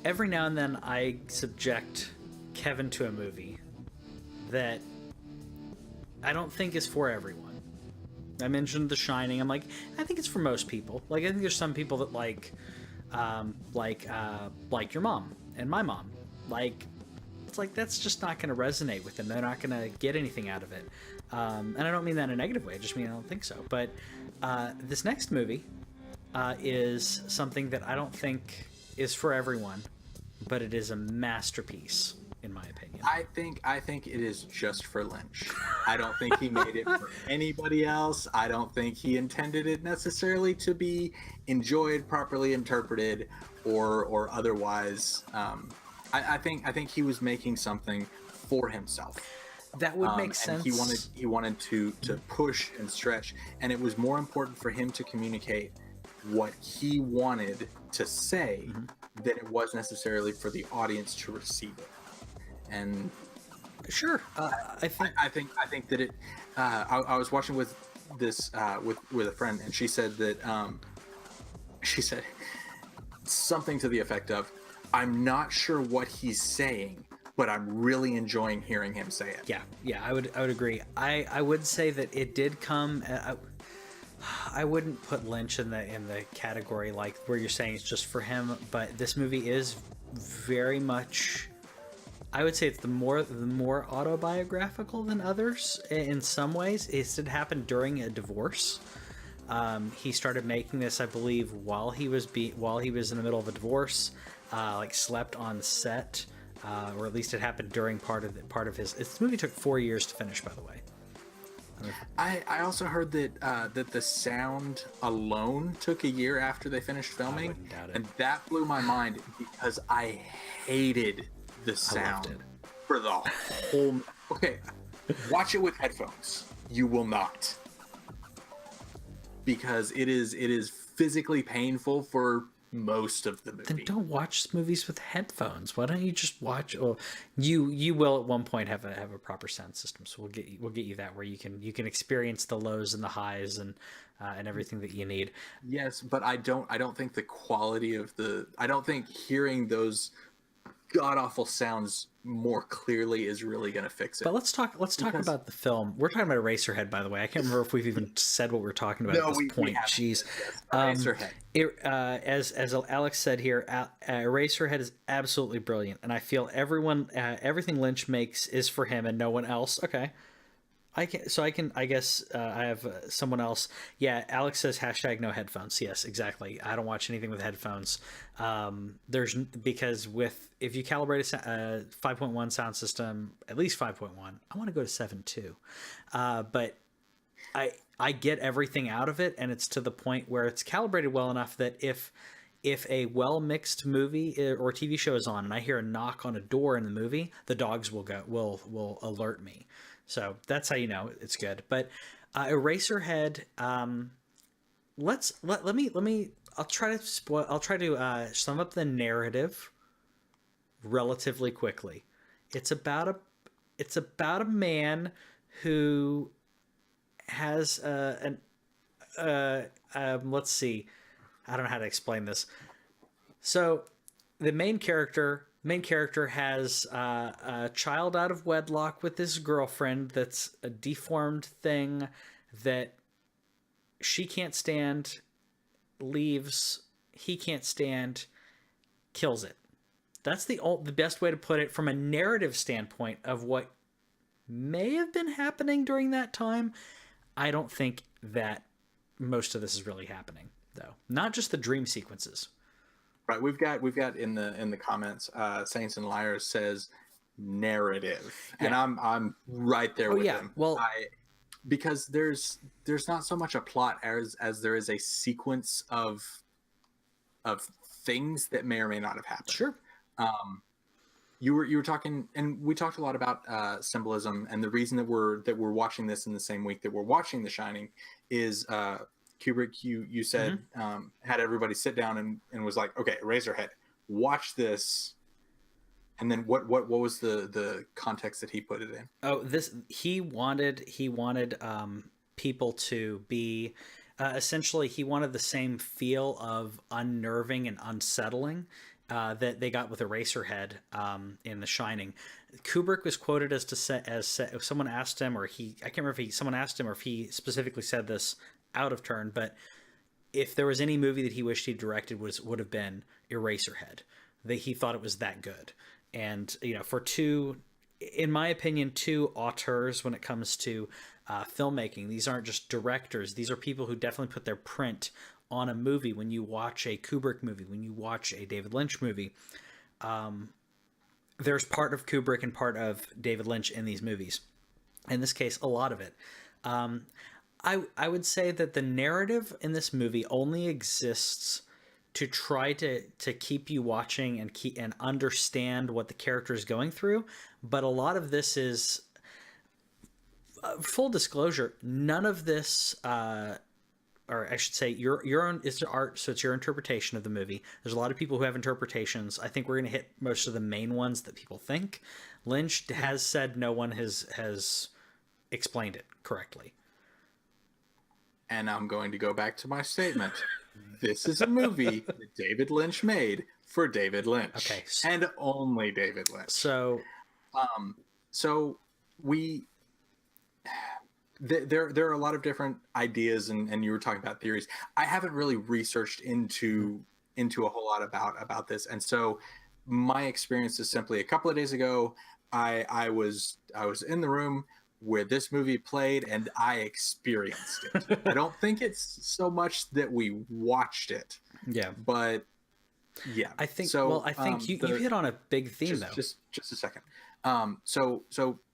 every now and then I subject Kevin to a movie that I don't think is for everyone. I mentioned The Shining. I'm like, I think it's for most people. Like, I think there's some people that like your mom and my mom. Like, it's like that's just not going to resonate with them. They're not going to get anything out of it. And I don't mean that in a negative way. I just mean I don't think so. But this next movie is something that I don't think is for everyone, but it is a masterpiece in my opinion. I think it is just for Lynch. I don't think he made it for anybody else. I don't think he intended it necessarily to be enjoyed, properly interpreted, or otherwise. I think he was making something for himself. That would make sense. And he wanted to push and stretch, and it was more important for him to communicate what he wanted to say than it was necessarily for the audience to receive it. And sure, I think that it. I was watching with this with a friend, and she said that she said something to the effect of, "I'm not sure what he's saying, but I'm really enjoying hearing him say it." Yeah, I would agree. I would say that it did come. I wouldn't put Lynch in the category like where you're saying it's just for him, but this movie is very much. I would say it's the more autobiographical than others in some ways. It happened during a divorce. He started making this, I believe, while he was in the middle of a divorce. Like slept on set, or at least it happened during part of his. This movie took 4 years to finish, by the way. I also heard that the sound alone took a year after they finished filming, I wouldn't doubt it. And that blew my mind because I hated the sound for the whole. Okay, watch it with headphones. You will not, because it is physically painful for most of the movie. Then don't watch movies with headphones. Why don't you just watch? Oh, you will at one point have a proper sound system. So we'll get you that where you can experience the lows and the highs and everything that you need. Yes, but I don't think the quality of I don't think hearing those god awful sounds more clearly is really going to fix it. But let's talk about the film. We're talking about Eraserhead, by the way. I can't remember if we've even said what we're talking about at this point. Jeez. Eraserhead. As Alex said here, Eraserhead is absolutely brilliant, and I feel everything Lynch makes is for him and no one else. Okay. I guess I have someone else. Yeah, Alex says #no headphones. Yes, exactly. I don't watch anything with headphones. Because if you calibrate a 5.1 sound system, at least 5.1, I want to go to 7.2. But I get everything out of it, and it's to the point where it's calibrated well enough that if a well-mixed movie or TV show is on and I hear a knock on a door in the movie, the dogs will alert me. So that's how you know it's good. But Eraserhead, let me I'll try to sum up the narrative relatively quickly. It's about a man who has let's see. I don't know how to explain this. So the main character has a child out of wedlock with his girlfriend that's a deformed thing that she can't stand, leaves, he can't stand, kills it. That's the best way to put it from a narrative standpoint of what may have been happening during that time. I don't think that most of this is really happening, though. Not just the dream sequences. Right, we've got in the comments, Saints and Liars says narrative, and I'm right there with him. Well, because there's not so much a plot as there is a sequence of things that may or may not have happened. Sure. You were talking, and we talked a lot about symbolism, and the reason that we're watching this in the same week that we're watching The Shining is Kubrick, you said, had everybody sit down and was like, okay, Eraserhead, watch this. And then what was the context that he put it in? Oh, he wanted people to be essentially, he wanted the same feel of unnerving and unsettling that they got with Eraserhead in The Shining. Kubrick was quoted as if someone asked him, or I can't remember if someone asked him or if he specifically said this out of turn, but if there was any movie that he wished he directed would have been Eraserhead. That he thought it was that good. And for in my opinion, two auteurs when it comes to filmmaking, these aren't just directors. These are people who definitely put their print on a movie. When you watch a Kubrick movie, when you watch a David Lynch movie, there's part of Kubrick and part of David Lynch in these movies. In this case, a lot of it. I would say that the narrative in this movie only exists to try to keep you watching and understand what the character is going through. But a lot of this is, full disclosure, none of this, or I should say, your own is art, so it's your interpretation of the movie. There's a lot of people who have interpretations. I think we're going to hit most of the main ones that people think. Lynch has said no one has explained it correctly. And I'm going to go back to my statement. This is a movie that David Lynch made for David Lynch. Okay. And only David Lynch. So there are a lot of different ideas, and you were talking about theories. I haven't really researched into a whole lot about this. And so my experience is simply a couple of days ago, I was in the room where this movie played and I experienced it. I don't think it's so much that we watched it. Yeah. But yeah. I think you hit on a big theme though. Just a second. So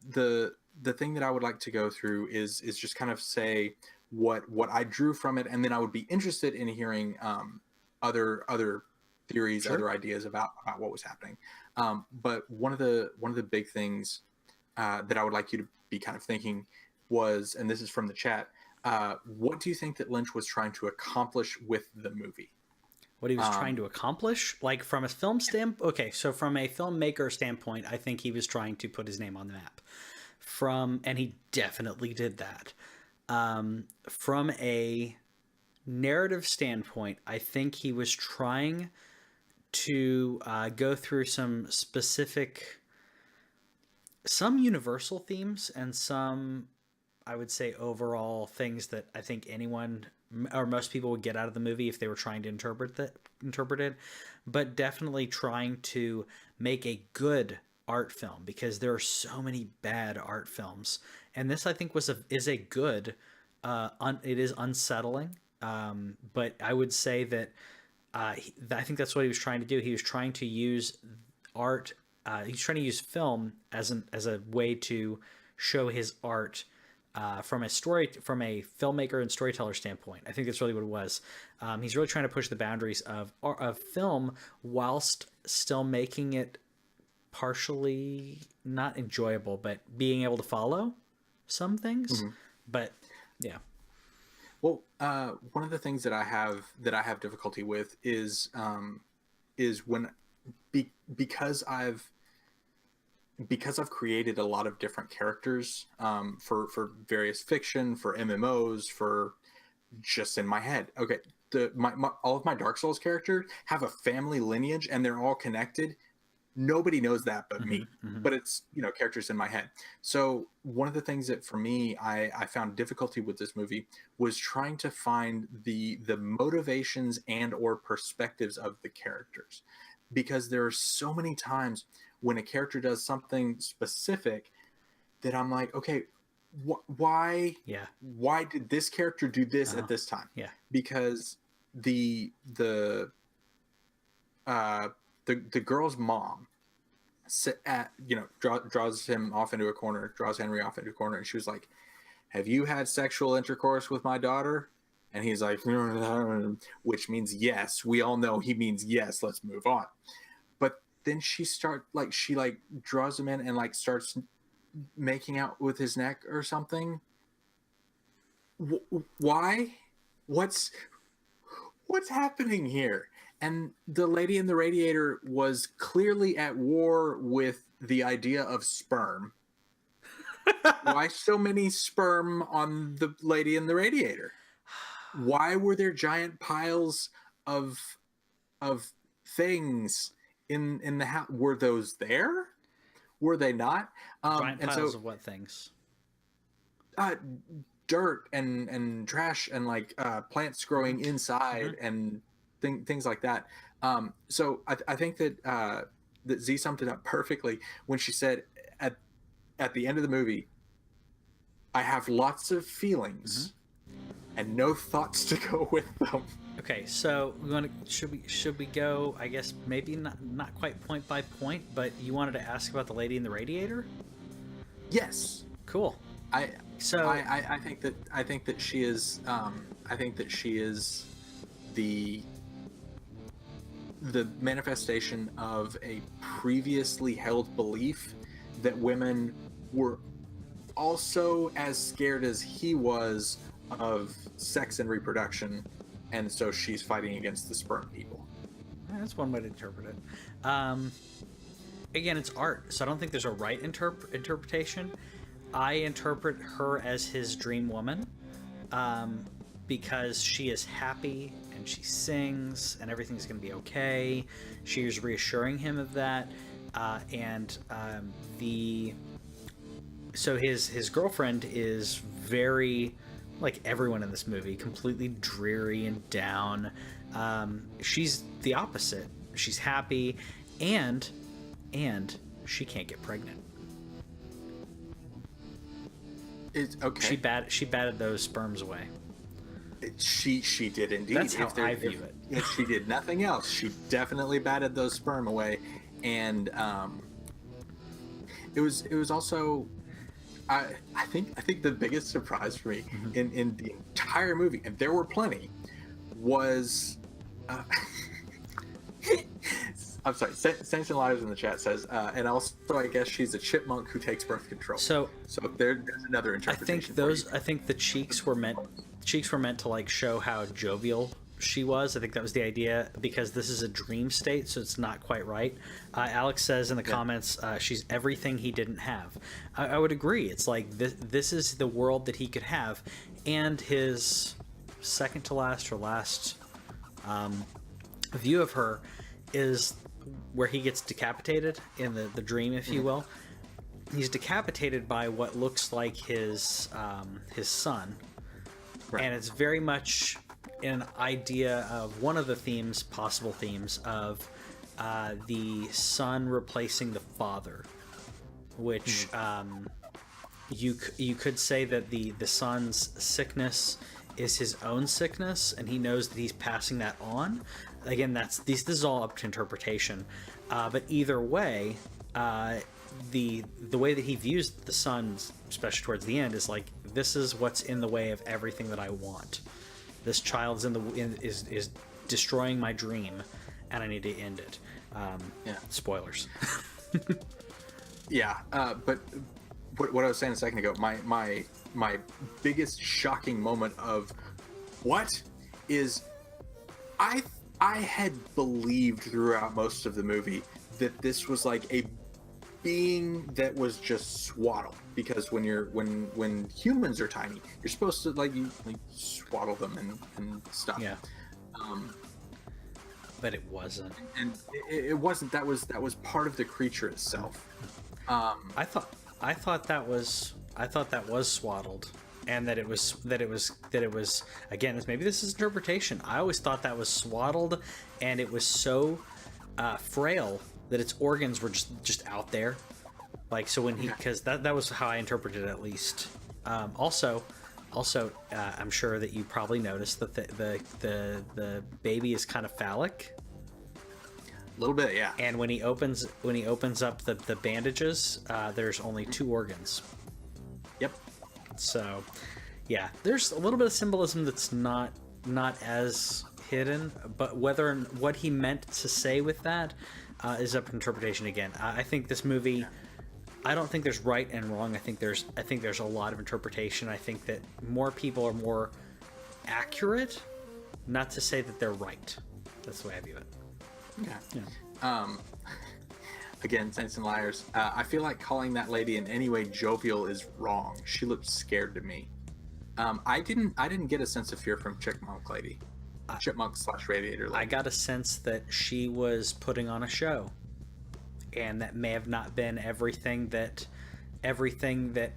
the thing that I would like to go through is just kind of say what I drew from it, and then I would be interested in hearing other theories, other ideas about what was happening. But one of the big things that I would like you to be kind of thinking was, and this is from the chat, what do you think that Lynch was trying to accomplish with the movie? What he was trying to accomplish? Like from a film standpoint? Okay, so from a filmmaker standpoint, I think he was trying to put his name on the map. And he definitely did that. From a narrative standpoint, I think he was trying to go through some universal themes and some, I would say, overall things that I think anyone or most people would get out of the movie if they were trying to interpret it, but definitely trying to make a good art film, because there are so many bad art films, and this I think is a good. It is unsettling, but I would say that I think that's what he was trying to do. He was trying to use art. He's trying to use film as a way to show his art from a filmmaker and storyteller standpoint. I think that's really what it was. He's really trying to push the boundaries of film whilst still making it partially not enjoyable, but being able to follow some things. Mm-hmm. But yeah. Well, one of the things that I have difficulty with is when because I've created a lot of different characters for various fiction, for MMOs, for just in my head. Okay, all of my Dark Souls characters have a family lineage and they're all connected. Nobody knows that but me, but it's, characters in my head. So one of the things that for me, I found difficulty with this movie was trying to find the motivations and or perspectives of the characters, because there are so many times when a character does something specific that I'm like, okay, why did this character do this at this time? Yeah. Because the girl's mom draws him off into a corner, draws Henry off into a corner, and she was like, have you had sexual intercourse with my daughter? And he's like, which means yes. We all know he means yes. Let's move on. But then she draws him in and starts making out with his neck or something. Why? What's happening here? And the lady in the radiator was clearly at war with the idea of sperm. Why so many sperm on the lady in the radiator? Why were there giant piles of things in the house. Were those there? Were they not? Giant piles of what things? Dirt and trash and like plants growing inside and things like that. So I think that that Z summed it up perfectly when she said at the end of the movie, I have lots of feelings and no thoughts to go with them. Okay, so should we go? I guess maybe not quite point by point, but you wanted to ask about the lady in the radiator? Yes. Cool. I think that she is the manifestation of a previously held belief that women were also as scared as he was of sex and reproduction, and so she's fighting against the sperm people. That's one way to interpret it. Again, it's art, so I don't think there's a right interpretation. I interpret her as his dream woman, because she is happy and she sings and everything's going to be okay. She is reassuring him of that, so his girlfriend is very, like everyone in this movie, completely dreary and down. She's the opposite. She's happy, and she can't get pregnant. It's okay. She batted those sperms away. She did indeed. That's how I view it. If she did nothing else, she definitely batted those sperm away, and it was also. I think the biggest surprise for me in the entire movie, and there were plenty, was I'm sorry, Saints and Liars in the chat says, and also I guess she's a chipmunk who takes birth control. So there's another interpretation. I think the cheeks were meant to like show how jovial she was. I think that was the idea, because this is a dream state, so it's not quite right. Alex says in the comments, she's everything he didn't have. I would agree. It's like this is the world that he could have, and his second to last or last view of her is where he gets decapitated in the dream, if you will. He's decapitated by what looks like his son, and it's very much an idea of one of the possible themes of the son replacing the father, which you could say that the son's sickness is his own sickness, and he knows that he's passing that on. Again, this is all up to interpretation, but either way, the way that he views the son, especially towards the end, is like, this is what's in the way of everything that I want. This child's is destroying my dream, and I need to end it. Spoilers. But what I was saying a second ago, my biggest shocking moment of what is, I had believed throughout most of the movie that this was like a being that was just swaddled, because when humans are tiny, you're supposed to like swaddle them and stuff. Yeah. But it wasn't. And it wasn't. That was part of the creature itself. I thought that was swaddled, and that it was again, maybe this is interpretation. I always thought that was swaddled, and it was so frail that its organs were just out there, like, so when because that was how I interpreted it, at least. Also, I'm sure that you probably noticed that the baby is kind of phallic. A little bit, yeah. And when he opens up the bandages, there's only 2 organs. Yep. So, yeah, there's a little bit of symbolism that's not as hidden, but what he meant to say with that is up to interpretation again. I think this movie, I don't think there's right and wrong. I think there's a lot of interpretation. I think that more people are more accurate, not to say that they're right. That's the way I view it. Okay. Yeah. Again, Saints and Liars. I feel like calling that lady in any way jovial is wrong. She looked scared to me. I didn't get a sense of fear from Chipmunk Lady. Chipmunk / Radiator Lady. I got a sense that she was putting on a show. and that may have not been everything that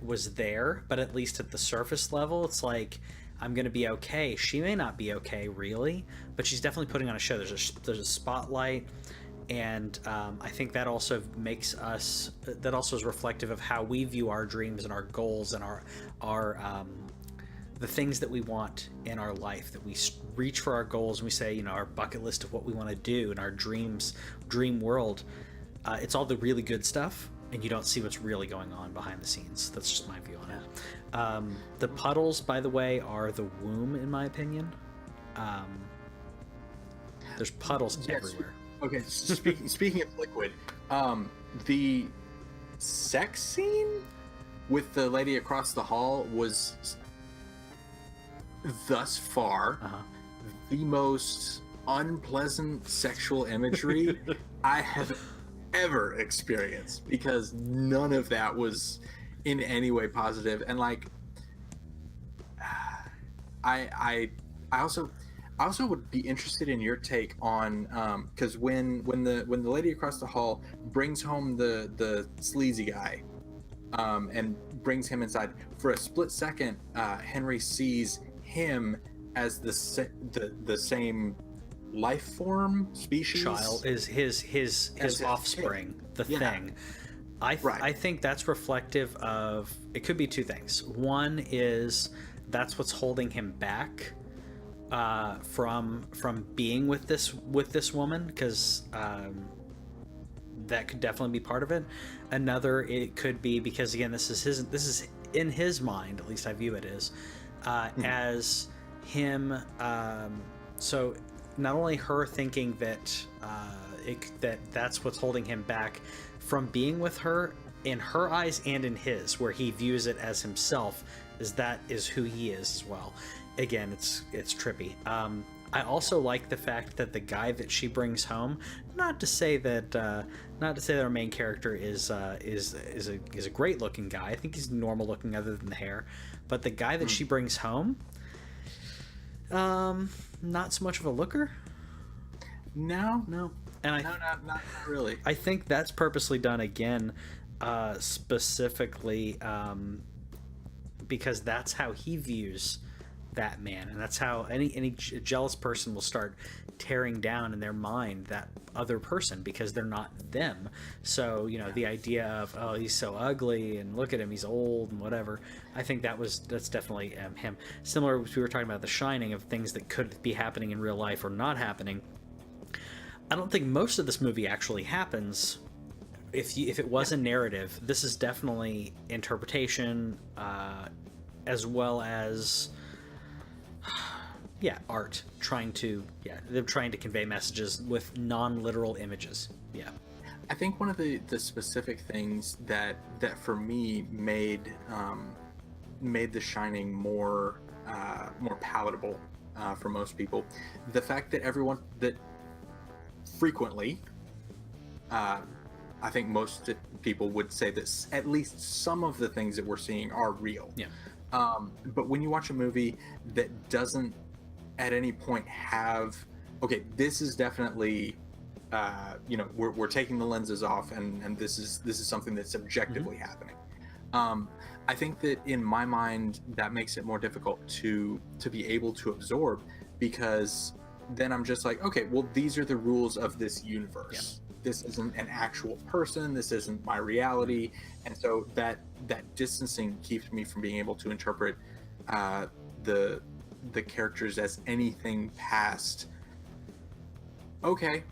was there, but at least at the surface level, it's like, I'm gonna be okay. She may not be okay, really, but she's definitely putting on a show. There's a spotlight, and I think that also makes us. That also is reflective of how we view our dreams and our goals and our the things that we want in our life. That we reach for our goals and we say, our bucket list of what we want to do in our dream world. It's all the really good stuff, and you don't see what's really going on behind the scenes. That's just my view on it. The puddles, by the way, are the womb, in my opinion. There's puddles everywhere. Okay, speaking of liquid, the sex scene with the lady across the hall was thus far the most unpleasant sexual imagery I have ever experienced, because none of that was in any way positive. And like, I also would be interested in your take on, because when the lady across the hall brings home the sleazy guy, and brings him inside, for a split second, Henry sees him as the same life form, species, child, is his offspring, the thing. I think that's reflective of, it could be two things. One is that's what's holding him back from being with this woman, because that could definitely be part of it. Another, it could be because, again, this is in his mind, at least I view it as him. So not only her thinking that that's what's holding him back from being with her, in her eyes and in his, where he views it as himself, that is who he is as well. Again, it's trippy. I also like the fact that the guy that she brings home, not to say that our main character is a great looking guy. I think he's normal looking other than the hair, but the guy that she brings home, not so much of a looker. No. And not really. I think that's purposely done again, specifically because that's how he views that man, and that's how any jealous person will start tearing down in their mind that other person, because they're not them. So the idea of, oh, he's so ugly and look at him, he's old and whatever, I think that's definitely him. Similar to we were talking about The Shining, of things that could be happening in real life or not happening. I don't think most of this movie actually happens. If it was a narrative, this is definitely interpretation, as well as art, they're trying to convey messages with non-literal images. I think one of the specific things that for me made The Shining more palatable for most people, the fact that frequently, I think most people would say that at least some of the things that we're seeing are real. But when you watch a movie that doesn't at any point have, okay, this is definitely, we're taking the lenses off, and this is something that's objectively happening. I think that in my mind that makes it more difficult to be able to absorb, because then I'm just like, okay, well, these are the rules of this universe. This isn't an actual person. This isn't my reality. And so that distancing keeps me from being able to interpret the characters as anything past, okay,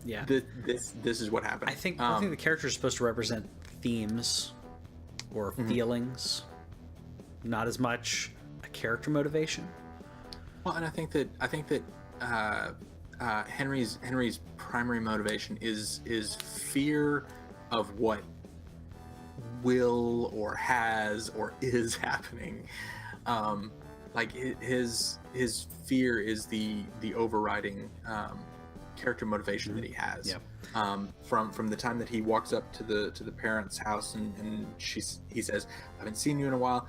this is what happened. I think the characters are supposed to represent themes or feelings, not as much a character motivation. Well, and I think that Henry's primary motivation is fear of what will or has or is happening. Like his fear is the overriding character motivation that he has. From the time that he walks up to the parents' house and he says, "I haven't seen you in a while."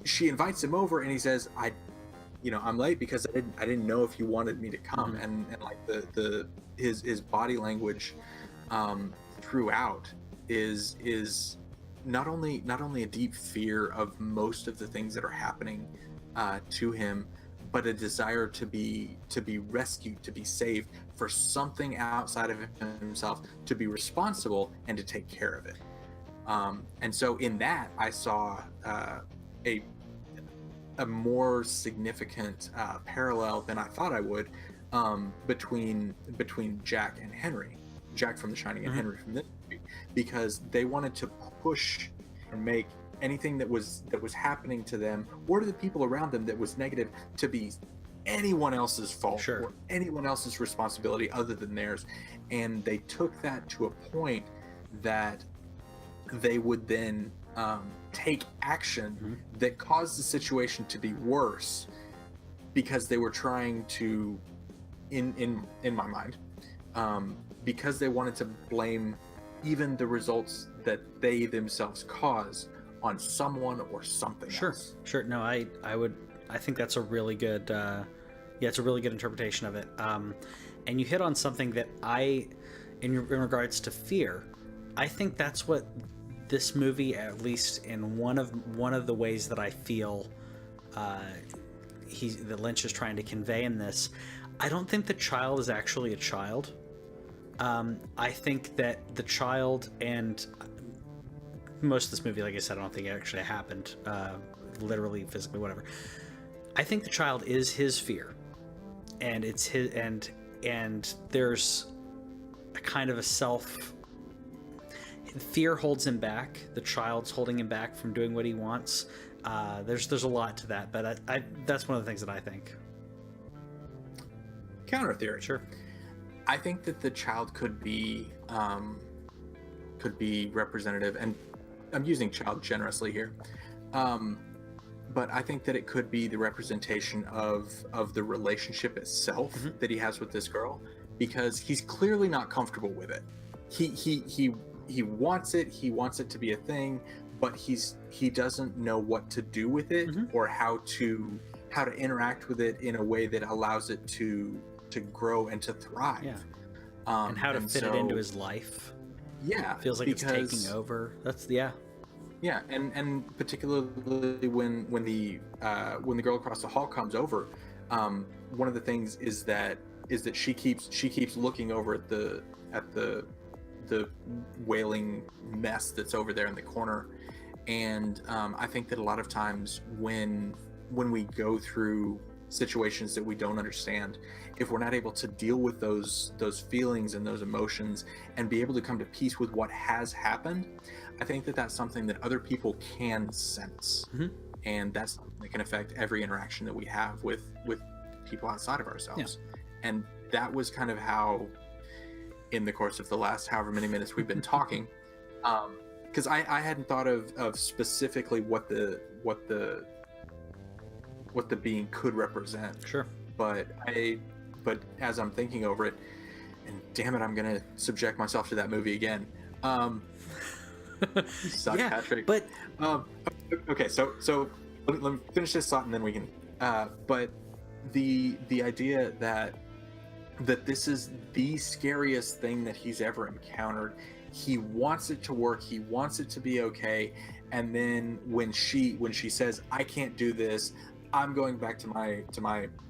She invites him over and he says, I'm late because I didn't know if you wanted me to come. And like his body language throughout is not only a deep fear of most of the things that are happening to him, but a desire to be rescued, to be saved, for something outside of himself to be responsible and to take care of it. And so in that, I saw a more significant parallel than I thought I would, between Jack and Henry, Jack from The Shining and Henry from this movie, because they wanted to push and make anything that was happening to them or to the people around them that was negative to be anyone else's fault or anyone else's responsibility other than theirs. And they took that to a point that they would then take action that caused the situation to be worse, because they were trying to, in my mind, because they wanted to blame even the results that they themselves caused on someone or something else. Sure. No, I think that's a really good, it's a really good interpretation of it. And you hit on something that in regards to fear, I think that's what this movie, at least in one of the ways that I feel that Lynch is trying to convey in this. I don't think the child is actually a child. I think that the child, and most of this movie, like I said, I don't think it actually happened, literally, physically, whatever. I think the child is his fear, and it's his, and there's a kind of a fear holds him back. The child's holding him back from doing what he wants. There's a lot to that, but that's one of the things that I think. Counter theory. Sure. I think that the child could be representative, and I'm using child generously here, but I think that it could be the representation of the relationship itself that he has with this girl, because he's clearly not comfortable with it. He wants it. He wants it to be a thing, but he doesn't know what to do with it or how to interact with it in a way that allows it to grow and to thrive. Yeah. And how to fit it into his life. Yeah. It feels like it's taking over. Yeah, and particularly when the girl across the hall comes over, one of the things is that she keeps looking over at the wailing mess that's over there in the corner. And I think that a lot of times when we go through situations that we don't understand, if we're not able to deal with those feelings and those emotions and be able to come to peace with what has happened, I think that that's something that other people can sense. And that's something that can affect every interaction that we have with people outside of ourselves. And that was kind of how, in the course of the last however many minutes we've been talking, because I hadn't thought of specifically what the being could represent. Sure. But as I'm thinking over it, and damn it, I'm gonna subject myself to that movie again. Suck, yeah, Patrick. But okay, so let me finish this thought and then we can. But the idea that this is the scariest thing that he's ever encountered. He wants it to work. He wants it to be okay. And then when she says, "I can't do this. I'm going back to my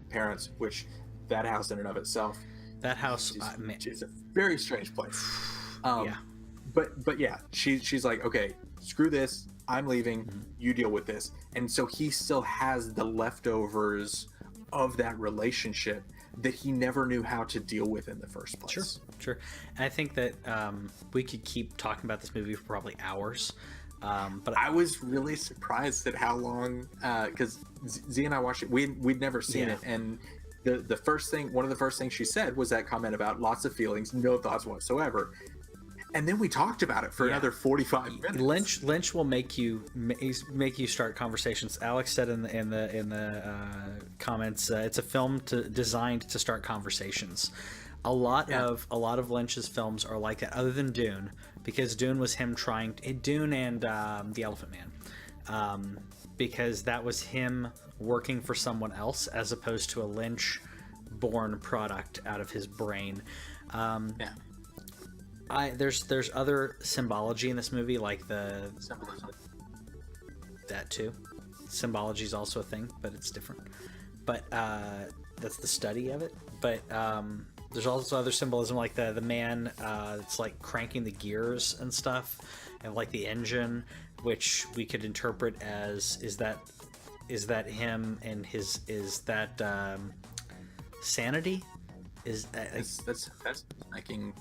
parents," which that house in and of itself, that house is a very strange place. Yeah. But yeah, she's like, "Okay, screw this. I'm leaving. You deal with this." And so he still has the leftovers of that relationship that he never knew how to deal with in the first place. Sure. And I think that we could keep talking about this movie for probably hours. But I was really surprised at how long, because Z and I watched it. We'd never seen it, and one of the first things she said was that comment about lots of feelings, no thoughts whatsoever. And then we talked about it for another 45 minutes. Lynch will make you start conversations. Alex said in the comments, it's a film designed to start conversations. A lot of Lynch's films are like that, other than Dune, because Dune was him Dune and The Elephant Man, because that was him working for someone else as opposed to a Lynch born product out of his brain. There's other symbology in this movie, like the Symbolism. that too. Symbology is also a thing, but it's different. But that's the study of it. But there's also other symbolism, like the man it's like cranking the gears and stuff, and like the engine, which we could interpret as is that him and his sanity That's making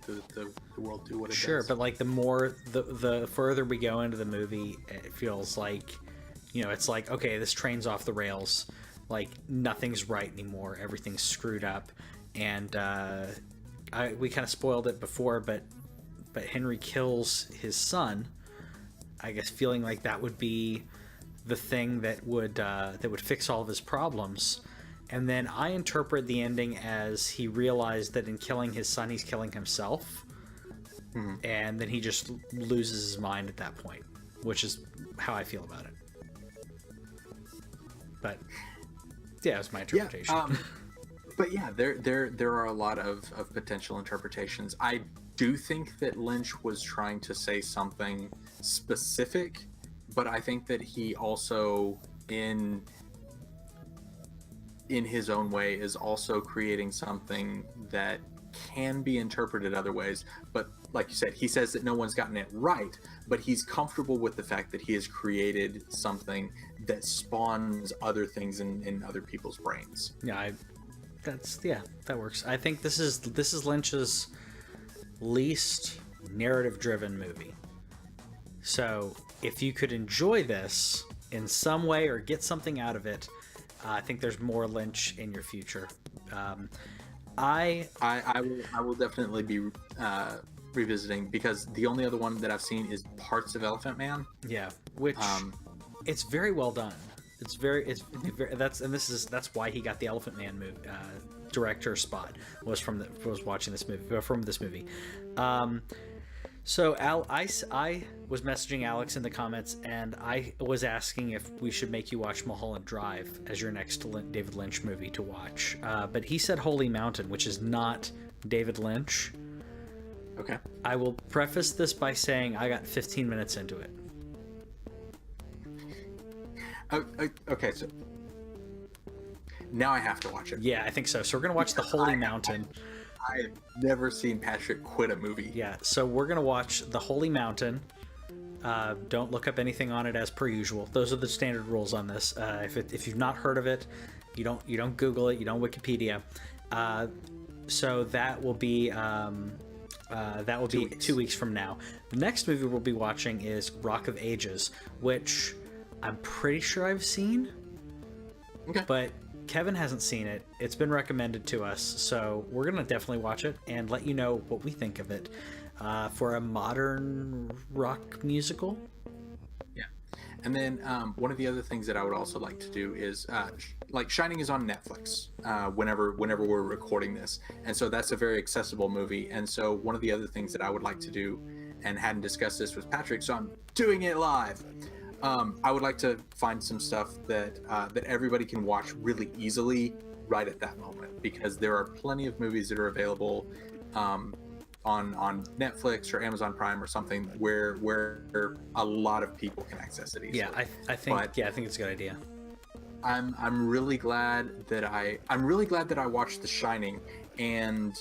the world do what it does. Sure, but like the further we go into the movie, it feels like, it's like, okay, this train's off the rails, like nothing's right anymore, everything's screwed up. And we kind of spoiled it before, but Henry kills his son, I guess, feeling like that would be the thing that would fix all of his problems. And then I interpret the ending as he realized that in killing his son, he's killing himself. Mm-hmm. And then he just loses his mind at that point, which is how I feel about it. But yeah, it's my interpretation. Yeah, but yeah, there are a lot of potential interpretations. I do think that Lynch was trying to say something specific, but I think that he also, in his own way, is also creating something that can be interpreted other ways. But like you said, he says that no one's gotten it right, but he's comfortable with the fact that he has created something that spawns other things in other people's brains. Yeah, that works. I think this is Lynch's least narrative-driven movie. So if you could enjoy this in some way or get something out of it, I think there's more Lynch in your future. I will definitely be revisiting, because the only other one that I've seen is parts of Elephant Man. Yeah, which it's very well done. It's very that's why he got the Elephant Man movie director spot, was watching this movie, from this movie. So I was messaging Alex in the comments, and I was asking if we should make you watch Mulholland Drive as your next David Lynch movie to watch. But he said Holy Mountain, which is not David Lynch. Okay. I will preface this by saying I got 15 minutes into it. Okay, so now I have to watch it. Yeah, I think so. So we're going to watch The Holy Mountain. I've never seen Patrick quit a movie. Yeah, so we're going to watch The Holy Mountain. Don't look up anything on it as per usual. Those are the standard rules on this. If you've not heard of it, you don't Google it, you don't Wikipedia. So that will be 2 weeks from now. The next movie we'll be watching is Rock of Ages, which I'm pretty sure I've seen. Okay. But Kevin hasn't seen it. It's been recommended to us, so we're gonna definitely watch it and let you know what we think of it. For a modern rock musical. Yeah. And then one of the other things that I would also like to do is like Shining is on Netflix whenever we're recording this, and so that's a very accessible movie. And so one of the other things that I would like to do, and hadn't discussed this with Patrick, so I'm doing it live. I would like to find some stuff that everybody can watch really easily right at that moment, because there are plenty of movies that are available on Netflix or Amazon Prime or something where a lot of people can access it easily. Yeah, I think it's a good idea. I'm really glad that I watched The Shining, and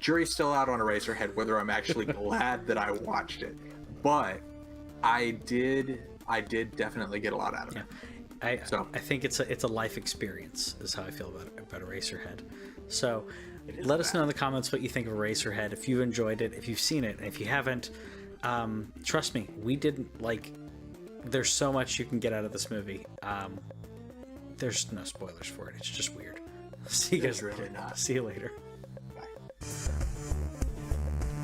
jury's still out on Eraserhead whether I'm actually glad that I watched it, but I did definitely get a lot out of it. I think it's a life experience is how I feel about Eraserhead. So let us know in the comments what you think of Eraserhead, if you've enjoyed it, if you've seen it, and if you haven't, trust me, we didn't like. There's so much you can get out of this movie. There's no spoilers for it. It's just weird. See you guys later. See you later.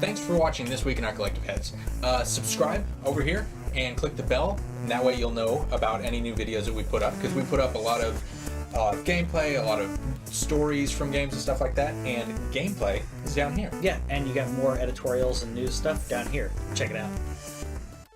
Thanks for watching This Week in Our Collective Heads. Subscribe over here and click the bell, and that way you'll know about any new videos that we put up, because we put up a lot of gameplay, a lot of stories from games and stuff like that, and gameplay is down here. Yeah, and you got more editorials and news stuff down here. Check it out.